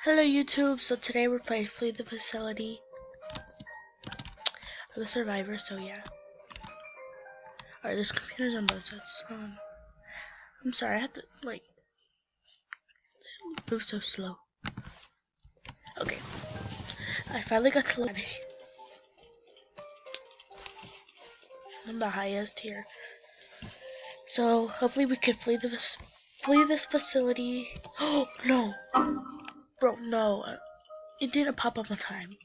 Hello YouTube, so today we're playing Flee the Facility of the Survivor, so yeah. Alright, there's computers on both sides. I'm sorry, I have to, move so slow. Okay, I finally got to lobby. I'm the highest here. So, hopefully we can flee this facility. Oh, no! Bro, no. It didn't pop up on time.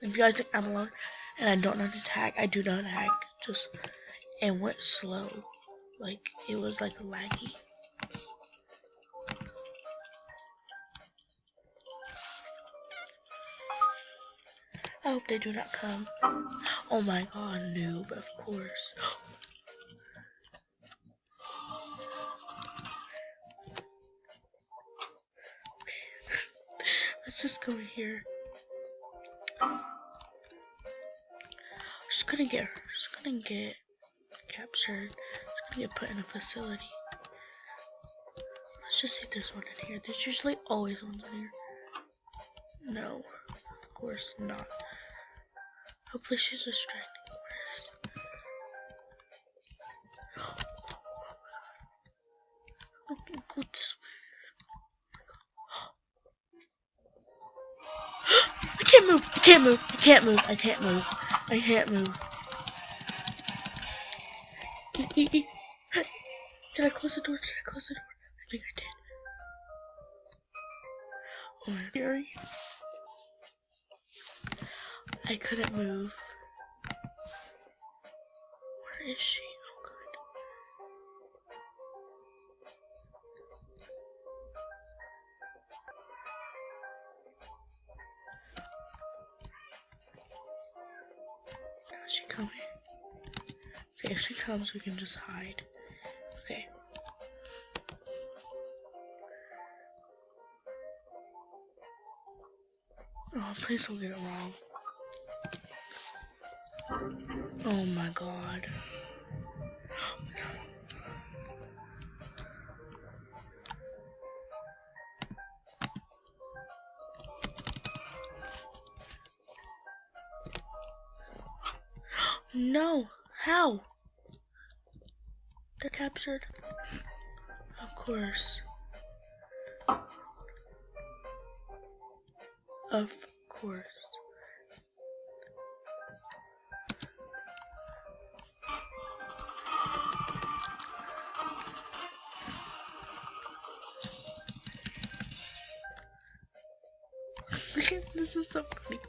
If you guys think I'm alone and I don't know how to hack, I do not hack. It went slow. It was laggy. I hope they do not come. Oh my god, noob, of course. Let's just go in here. She's gonna get captured. She's gonna get put in a facility. Let's just see if there's one in here. There's usually always one in here. No, of course not. Hopefully she's distracting. I can't move. I can't move. I can't move. I can't move. I can't move. Did I close the door? Did I close the door? I think I did. Oh my god. I couldn't move. Where is she? Oh god. Is she coming? Okay, if she comes, we can just hide. Okay. Oh, please don't get it wrong. Oh my god. No! How? They're captured. Of course. Of course. This is so funny.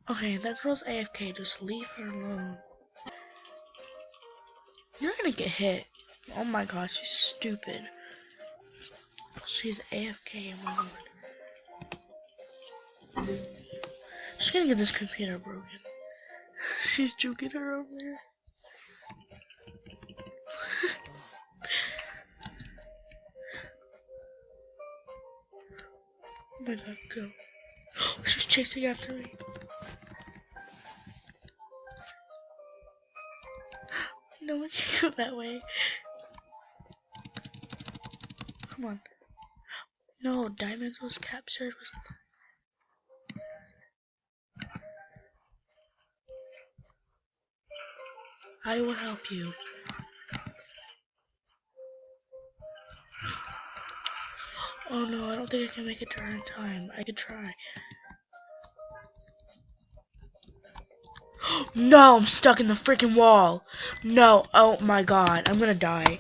Okay, that girl's AFK. Just leave her alone. You're gonna get hit. Oh my god, she's stupid. She's AFK, oh my lord. She's gonna get this computer broken. She's juking her over there. Oh my god, go. She's chasing after me. No, I can't go that way. Come on. No, Diamonds was captured. I will help you. Oh no, I don't think I can make it to her in time. I could try. No, I'm stuck in the freaking wall. No, oh my god, I'm gonna die.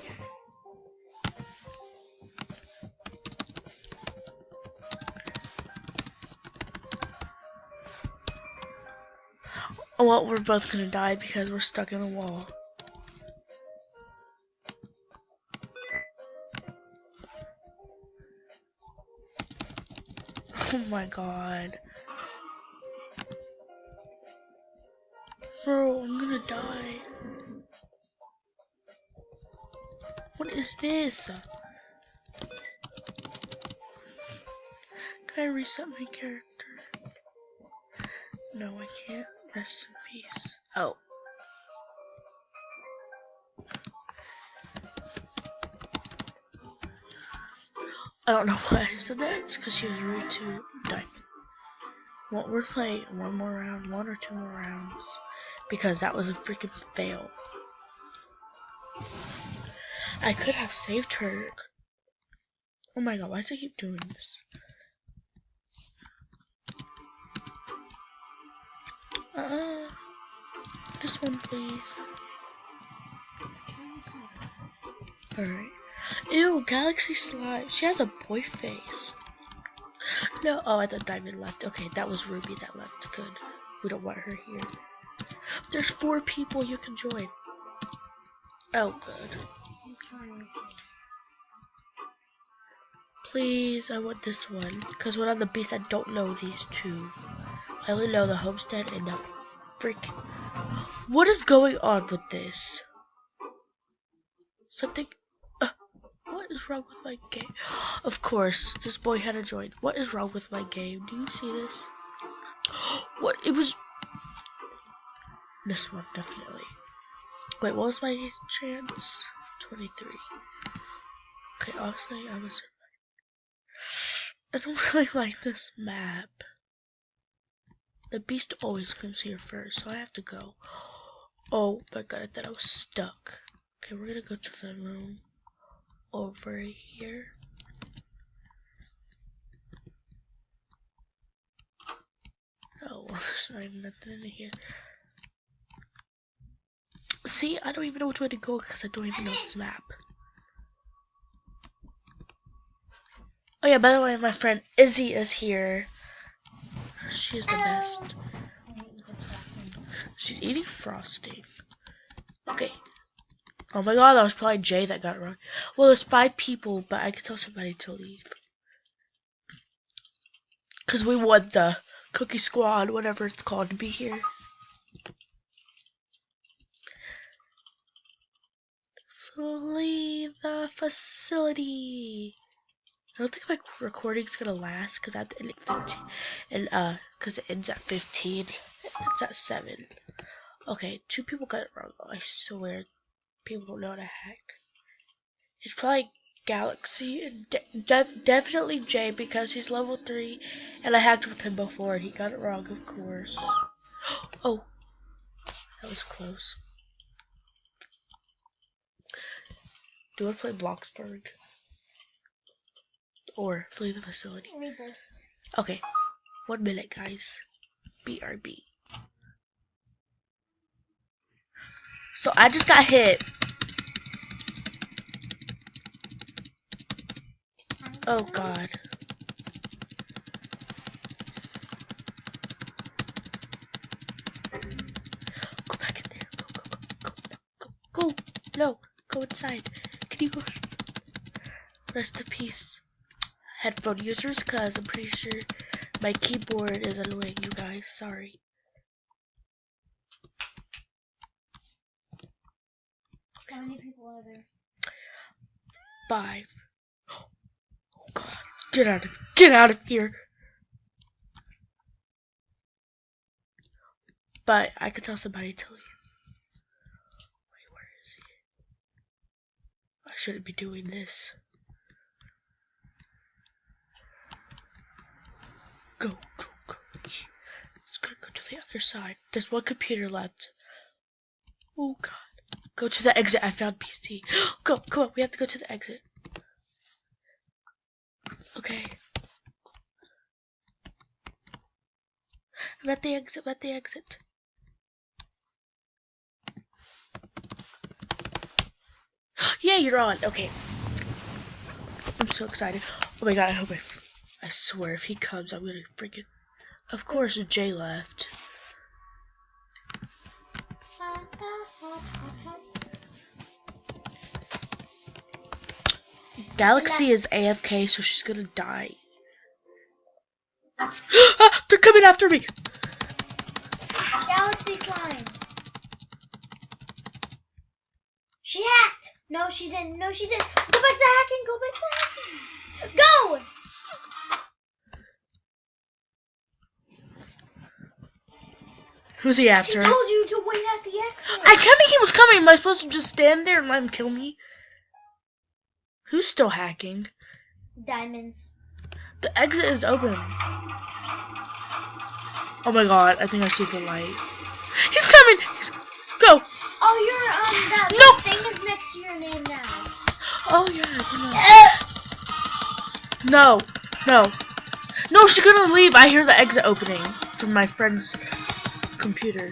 Oh well, we're both gonna die because we're stuck in the wall. Oh my god. Bro, I'm gonna die. What is this? Can I reset my character? No, I can't. Rest in peace. Oh. I don't know why I said that. It's because she was rude to Diamond. Well, we're playing one more round, 1 or 2 more rounds, because that was a freaking fail. I could have saved her. Oh my god, why does it keep doing this? This one, please. Alright. Ew, Galaxy Slime. She has a boy face. No, oh, I thought Diamond left. Okay, that was Ruby that left. Good. We don't want her here. There's 4 people you can join. Oh, good. Please, I want this one. Because when I'm the beast, I don't know these 2. I only know the homestead and the freak. What is going on with this? Something. What is wrong with my game? Of course, this boy had to join. What is wrong with my game? Do you see this? What? It was. This one, definitely. Wait, what was my chance? 23. Okay, obviously, I'm a survivor. I don't really like this map. The beast always comes here first, so I have to go. Oh my god, I thought I was stuck. Okay, we're gonna go to the room over here. Oh, well, there's not even nothing in here. See, I don't even know which way to go because I don't even know this map. Oh yeah, by the way, my friend Izzy is here. She is the best. She's eating frosting. Okay. Oh my god, that was probably Jay that got it wrong. Well, there's 5 people, but I could tell somebody to leave. Because we want the Cookie Squad, whatever it's called, to be here. Flee the facility. I don't think my recording's gonna last because I have to end at 15. And, because it ends at 15. It's at 7. Okay, 2 people got it wrong. I swear. People don't know how to hack. It's probably Galaxy and definitely Jay because he's level 3 and I hacked with him before and he got it wrong, of course. Oh, that was close. Do you want to play Bloxburg? Or Flee the Facility? Read this. Okay, 1 minute, guys. BRB. So I just got hit. Oh god. Go back in there. Go. No, go inside. Can you go? Rest in peace, headphone users, because I'm pretty sure my keyboard is annoying you guys. Sorry. How many people are there? 5. Oh god. Get out of here. But I could tell somebody to leave. Wait, where is he? I shouldn't be doing this. Go. Let's go to the other side. There's 1 computer left. Oh god. Go to the exit. I found PC. Go, come on. We have to go to the exit. Okay. Let the exit. Yeah, you're on. Okay. I'm so excited. Oh my god, I swear if he comes, I'm gonna freaking. Of course, Jay left. Galaxy is AFK, so she's gonna die. Ah, they're coming after me! Galaxy Slime! She hacked! No, she didn't. Go back to hacking! Go! Who's he after? He told you to wait at the exit! I kinda he was coming. Am I supposed to just stand there and let him kill me? Who's still hacking? Diamonds. The exit is open. Oh my god, I think I see the light. He's coming! Go! Oh, that No! thing is next to your name now. Oh yeah, I know. No, she's gonna leave. I hear the exit opening from my friend's computer.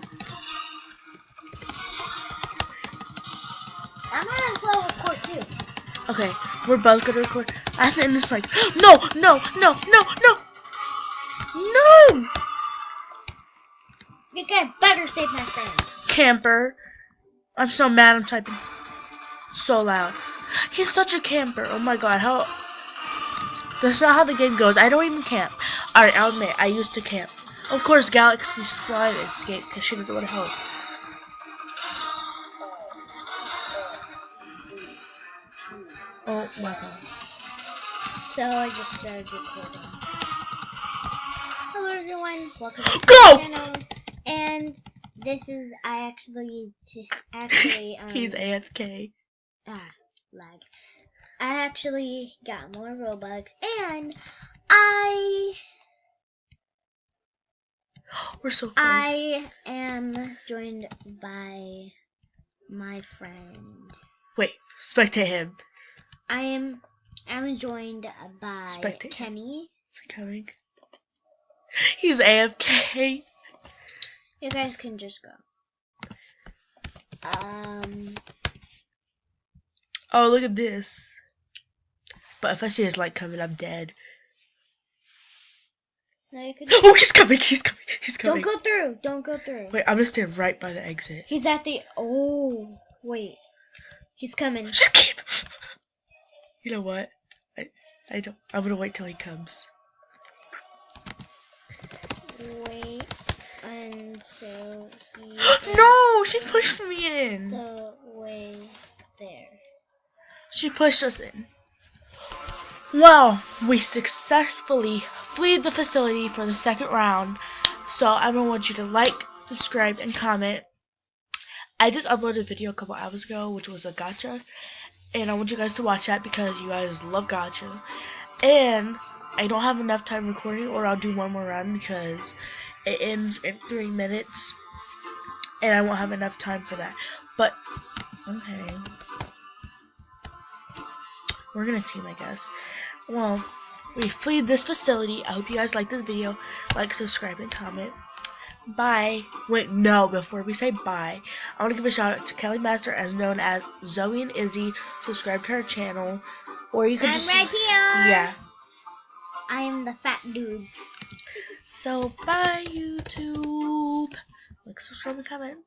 I might as well record too. Okay, we're both gonna record. I have to end this like, no! You guys better save my friend. Camper. I'm so mad I'm typing so loud. He's such a camper. Oh my god, how... That's not how the game goes. I don't even camp. Alright, I'll admit, I used to camp. Of course, Galaxy Slide escaped because she doesn't want to help. Oh my god. So I just started recording. Hello everyone, welcome to Go! my channel. And this is, He's AFK. Lag. I actually got more Robux and We're so close. I am joined by my friend. Wait, spectate him. I'm joined by Spectate. Kenny. Is he coming? He's AFK. You guys can just go. Oh, look at this. But if I see his light coming, I'm dead. No, you can. Oh, he's coming. Don't go through. Don't go through. Wait, I'm gonna stand right by the exit. He's at the. Oh, wait. He's coming. Just keep. You know what? I don't. I'm gonna wait till he comes. Wait until he. No, she pushed me in. The way there. She pushed us in. Well, we successfully fled the facility for the second round. So I want you to like, subscribe, and comment. I just uploaded a video a couple hours ago, which was a gacha. And I want you guys to watch that because you guys love gacha. And I don't have enough time recording, or I'll do one more round because it ends in 3 minutes. And I won't have enough time for that. But, okay. We're gonna team, I guess. Well, we fled this facility. I hope you guys liked this video. Like, subscribe, and comment. Bye. Wait, no, before we say bye, I want to give a shout out to Kelly Master, as known as Zoe and Izzy. Subscribe to her channel. Or you can I'm just... right here. Yeah. I am the fat dudes. So, bye, YouTube. Like, subscribe, and comment.